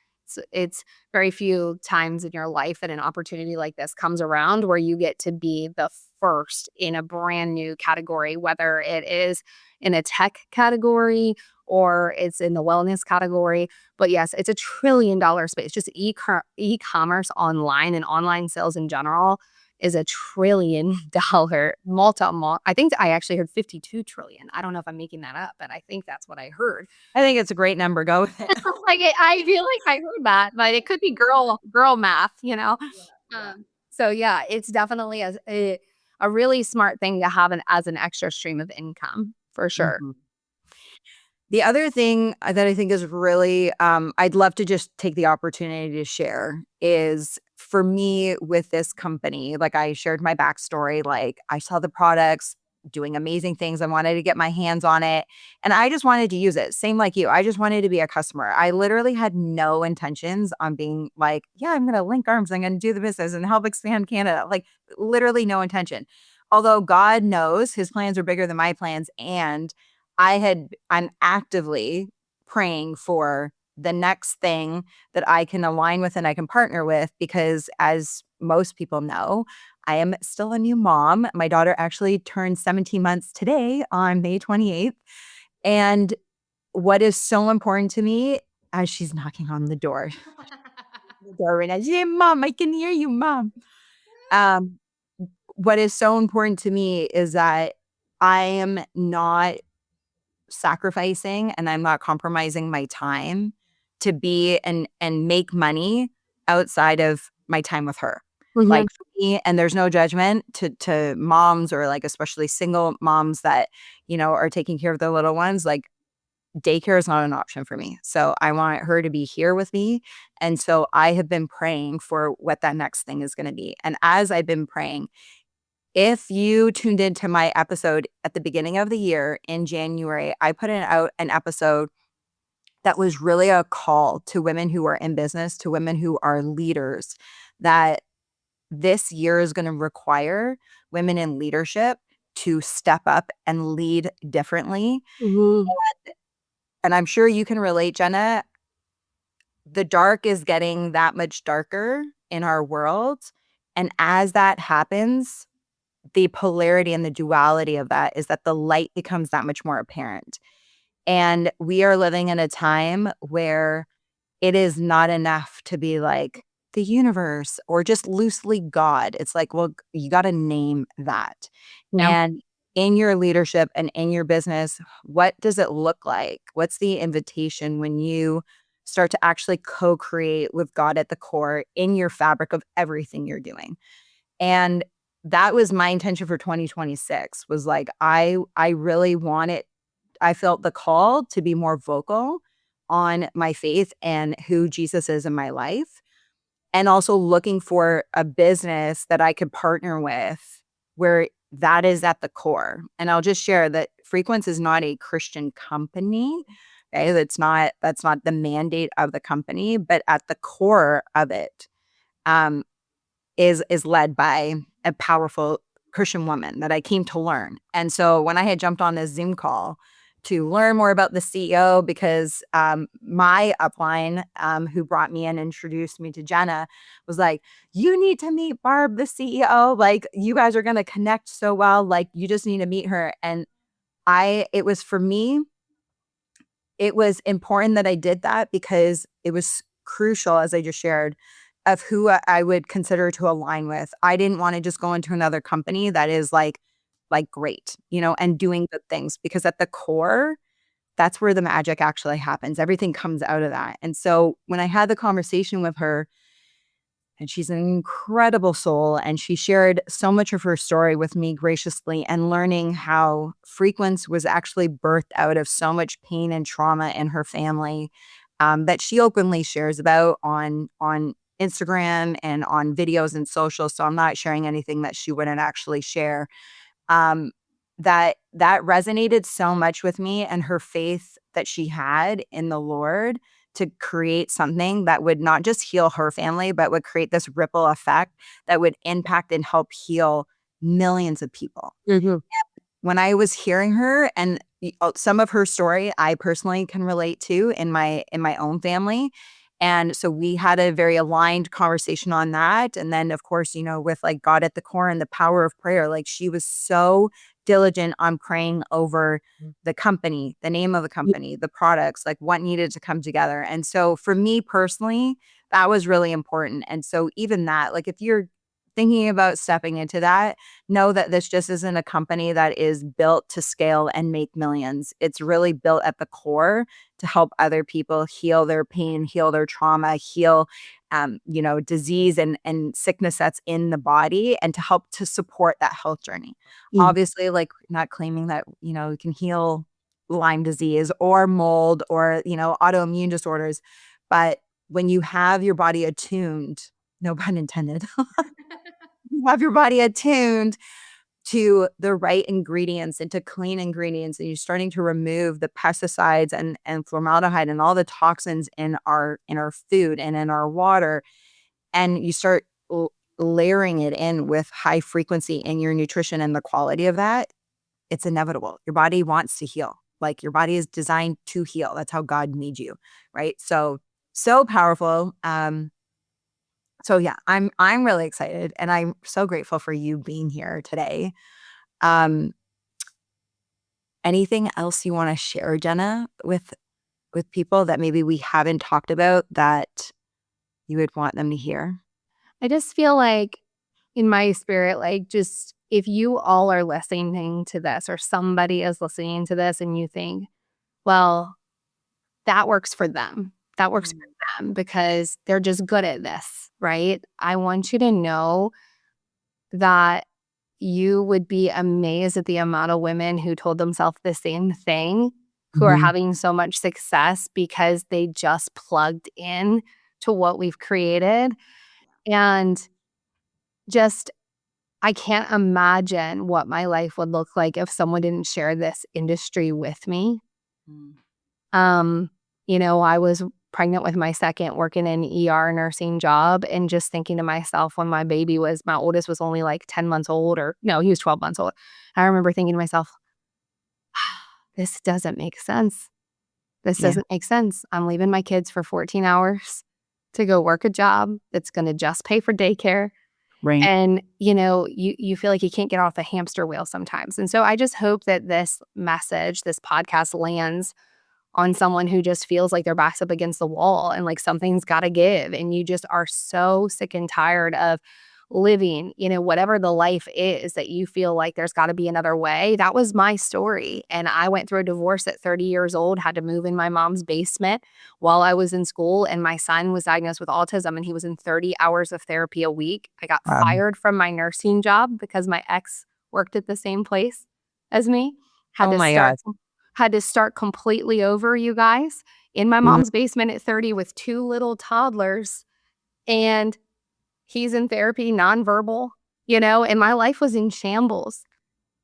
It's very few times in your life that an opportunity like this comes around where you get to be the first in a brand new category, whether it is in a tech category or it's in the wellness category. But yes, it's $1 trillion space. Just e-commerce online and online sales in general is $1 trillion I think I actually heard 52 trillion. I don't know if I'm making that up, but I think that's what I heard. I think it's a great number. Go with it. I feel like I heard that, but it could be girl math, Yeah. So yeah, it's definitely a really smart thing to have as an extra stream of income, for sure. Mm-hmm. The other thing that I think is really, I'd love to just take the opportunity to share is, for me with this company, like I shared my backstory, like I saw the products doing amazing things. I wanted to get my hands on it and I just wanted to use it. Same like you. I just wanted to be a customer. I literally had no intentions on being like, yeah, I'm going to link arms. I'm going to do the business and help expand Canada. Like literally no intention. Although God knows his plans are bigger than my plans. And I'm actively praying for the next thing that I can align with and I can partner with, because as most people know, I am still a new mom. My daughter actually turned 17 months today on May 28th. And what is so important to me, as she's knocking on the door, right now, she's saying, Mom, I can hear you, Mom. What is so important to me is that I am not sacrificing and I'm not compromising my time to be and make money outside of my time with her. Like for me, and there's no judgment to moms or like especially single moms that, you know, are taking care of their little ones. Like daycare is not an option for me. So I want her to be here with me. And so I have been praying for what that next thing is going to be. And as I've been praying, if you tuned into my episode at the beginning of the year in January, I put out an episode that was really a call to women who are in business, to women who are leaders, that this year is going to require women in leadership to step up and lead differently. And I'm sure you can relate, Jena. The dark is getting that much darker in our world. And as that happens, the polarity and the duality of that is that the light becomes that much more apparent. And we are living in a time where it is not enough to be like the universe or just loosely God. It's like, well, you got to name that. Yeah. And in your leadership and in your business, what does it look like? What's the invitation when you start to actually co-create with God at the core in your fabric of everything you're doing? And that was my intention for 2026 was like, I really wanted, I felt the call to be more vocal on my faith and who Jesus is in my life. And also looking for a business that I could partner with where that is at the core. And I'll just share that Frequence is not a Christian company. Okay, that's not the mandate of the company, but at the core of it, is led by a powerful Christian woman that I came to learn. And so when I had jumped on this Zoom call to learn more about the CEO, because my upline, who brought me in and introduced me to Jena, was like, you need to meet Barb, the CEO. Like, you guys are going to connect so well. Like, you just need to meet her. And it was for me, it was important that I did that because it was crucial, as I just shared, of who I would consider to align with. I didn't want to just go into another company that is like great, you know, and doing good things, because at the core, that's where the magic actually happens. Everything comes out of that. And so when I had the conversation with her, and she's an incredible soul, and she shared so much of her story with me graciously, and learning how Frequence was actually birthed out of so much pain and trauma in her family, that she openly shares about on Instagram and on videos and social. So I'm not sharing anything that she wouldn't actually share. Um, that resonated so much with me, and her faith that she had in the Lord to create something that would not just heal her family, but would create this ripple effect that would impact and help heal millions of people. When I was hearing her, and some of her story I personally can relate to in my own family. And so we had a very aligned conversation on that. And then, of course, you know, with like God at the core and the power of prayer, like she was so diligent on praying over the company, the name of the company, the products, like what needed to come together. And so for me personally, that was really important. And so even that, like if you're thinking about stepping into that, know that this just isn't a company that is built to scale and make millions. It's really built at the core to help other people heal their pain, heal their trauma, heal you know, disease and sickness that's in the body, and to help to support that health journey. Obviously, like not claiming that, you know, you can heal Lyme disease or mold or, you know, autoimmune disorders. But when you have your body attuned, no pun intended, you have your body attuned to the right ingredients and to clean ingredients, and you're starting to remove the pesticides and formaldehyde and all the toxins in our food and in our water, and you start layering it in with high frequency in your nutrition and the quality of that, it's inevitable. Your body wants to heal. Like your body is designed to heal. That's how God made you, right? So powerful. So yeah, I'm really excited, and I'm so grateful for you being here today. Um, Anything else you want to share, Jena, with people that maybe we haven't talked about that you would want them to hear? I just feel like in my spirit, like just if you all are listening to this or somebody is listening to this and you think, well, that works for them. That works for them because they're just good at this, right? I want you to know that you would be amazed at the amount of women who told themselves the same thing, who are having so much success because they just plugged in to what we've created. And just, I can't imagine what my life would look like if someone didn't share this industry with me. I was pregnant with my second, working an ER nursing job, and just thinking to myself when my oldest was only like 10 months old, or no, he was 12 months old. I remember thinking to myself, this doesn't make sense. This doesn't make sense. I'm leaving my kids for 14 hours to go work a job that's going to just pay for daycare. Right. And, you feel like you can't get off the hamster wheel sometimes. And so I just hope that this message, this podcast lands on someone who just feels like their back's up against the wall and like something's got to give. And you just are so sick and tired of living, whatever the life is that you feel like there's got to be another way. That was my story. And I went through a divorce at 30 years old, had to move in my mom's basement while I was in school. And my son was diagnosed with autism and he was in 30 hours of therapy a week. I got fired from my nursing job because my ex worked at the same place as me. Oh my God. Had to start completely over, you guys, in my mom's basement at 30 with 2 little toddlers. And he's in therapy, nonverbal, and my life was in shambles.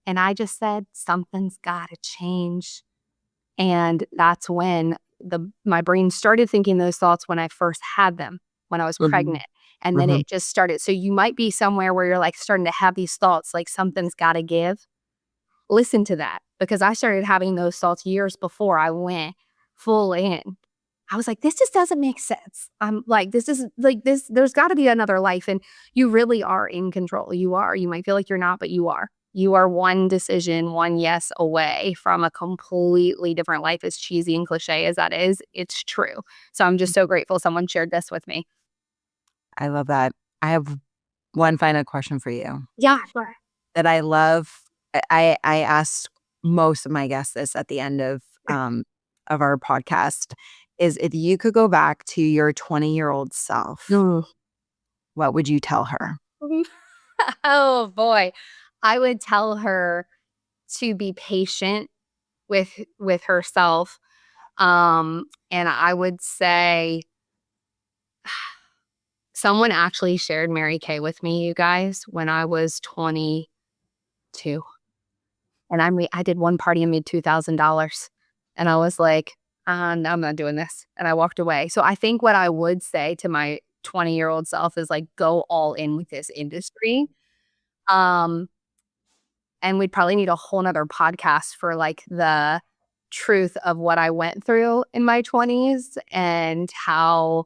And I just said, something's got to change. And that's when my brain started thinking those thoughts when I first had them, when I was pregnant. And then it just started. So you might be somewhere where you're like starting to have these thoughts, like something's got to give. Listen to that, because I started having those thoughts years before I went full in. I was like, this just doesn't make sense. I'm like, this is like this, there's got to be another life. And you really are in control. You are. You might feel like you're not, but you are. You are one decision, one yes away from a completely different life, as cheesy and cliche as that is. It's true. So I'm just so grateful someone shared this with me. I love that. I have one final question for you. Yeah, sure. That I love. I asked most of my guests this at the end of our podcast, is if you could go back to your 20-year-old self, what would you tell her? Oh boy. I would tell her to be patient with herself. And I would say someone actually shared Mary Kay with me, you guys, when I was 22. And I did one party and made $2,000. And I was like, no, I'm not doing this. And I walked away. So I think what I would say to my 20-year-old self is like, go all in with this industry. And we'd probably need a whole nother podcast for like the truth of what I went through in my 20s and how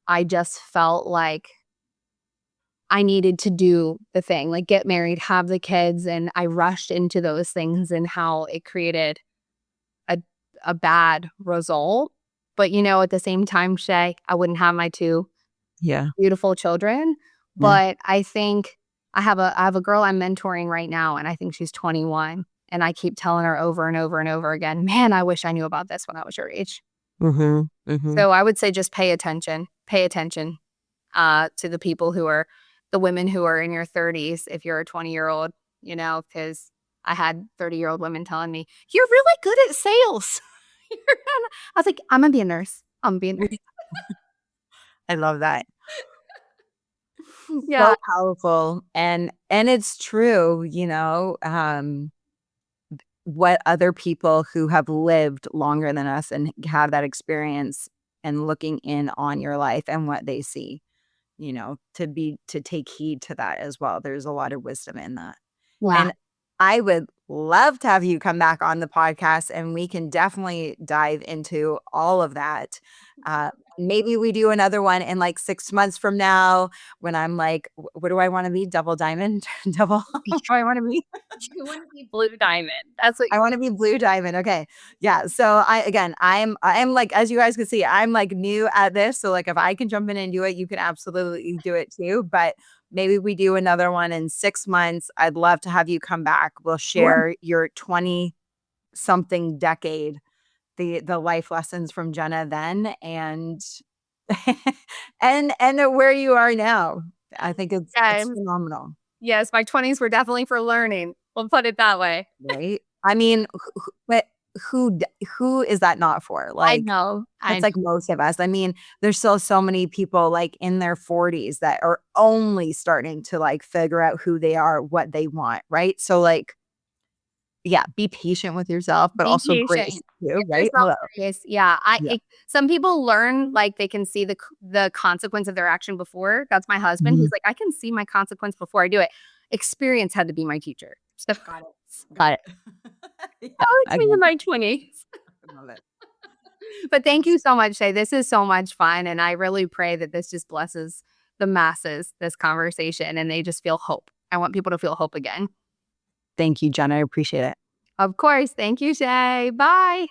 I just felt like I needed to do the thing, like get married, have the kids. And I rushed into those things and how it created a bad result. But, at the same time, Shae, I wouldn't have my 2 beautiful children. But I think I have a girl I'm mentoring right now, and I think she's 21. And I keep telling her over and over and over again, man, I wish I knew about this when I was your age. So I would say just pay attention to the people the women who are in your 30s, if you're a 20-year-old, because I had 30-year-old women telling me, you're really good at sales. I was like, I'm going to be a nurse. I'm going to be a nurse. I love that. Yeah. So powerful. And it's true, what other people who have lived longer than us and have that experience and looking in on your life and what they see, to take heed to that as well. There's a lot of wisdom in that. Yeah. And I would love to have you come back on the podcast and we can definitely dive into all of that. Maybe we do another one in like 6 months from now when I'm like, what do I want to be? Double diamond? Double? What do I want to be? You want to be blue diamond. That's what I want to be blue diamond. Okay. Yeah. So I'm like, as you guys can see, I'm like new at this. So like if I can jump in and do it, you can absolutely do it too. But maybe we do another one in 6 months. I'd love to have you come back. We'll share your 20 something decade the life lessons from Jena then and and where you are now. I think it's phenomenal. Yes, my 20s were definitely for learning. We'll put it that way. Right? I mean, but who is that not for? I Like, know. it's like most of us. I mean, there's still so many people like in their 40s that are only starting to like figure out who they are, what they want, right? So like, yeah, be patient with yourself, but Be also patient. grace too, Give right? yourself grace. Yeah, Yeah. some people learn like they can see the consequence of their action before. That's my husband. He's like, I can see my consequence before I do it. Experience had to be my teacher. So Got it. that was me in my 20s. I love it. But thank you so much, Shae. This is so much fun. And I really pray that this just blesses the masses, this conversation, and they just feel hope. I want people to feel hope again. Thank you, Jena. I appreciate it. Of course. Thank you, Shae. Bye.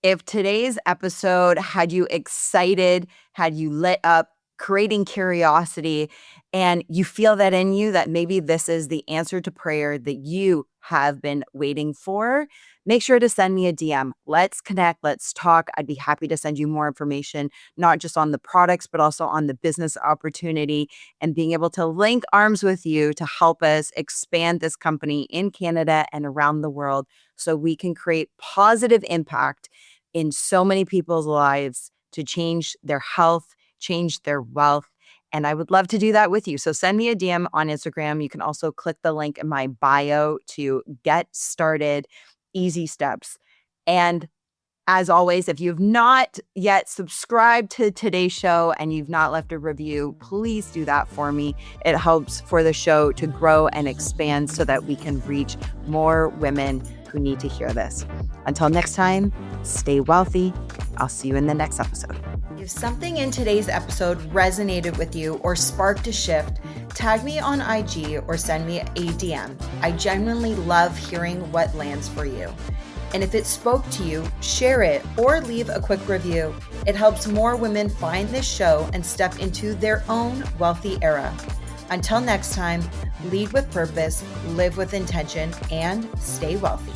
If today's episode had you excited, had you lit up, creating curiosity, and you feel that in you that maybe this is the answer to prayer that you have been waiting for, make sure to send me a DM. Let's connect. Let's talk. I'd be happy to send you more information, not just on the products, but also on the business opportunity and being able to link arms with you to help us expand this company in Canada and around the world so we can create positive impact in so many people's lives to change their health, change their wealth. And I would love to do that with you. So send me a DM on Instagram. You can also click the link in my bio to get started, easy steps. And as always, if you've not yet subscribed to today's show and you've not left a review, please do that for me. It helps for the show to grow and expand so that we can reach more women who need to hear this. Until next time, stay wealthy. I'll see you in the next episode. If something in today's episode resonated with you or sparked a shift, tag me on IG or send me a DM. I genuinely love hearing what lands for you. And if it spoke to you, share it or leave a quick review. It helps more women find this show and step into their own wealthy era. Until next time, lead with purpose, live with intention, and stay wealthy.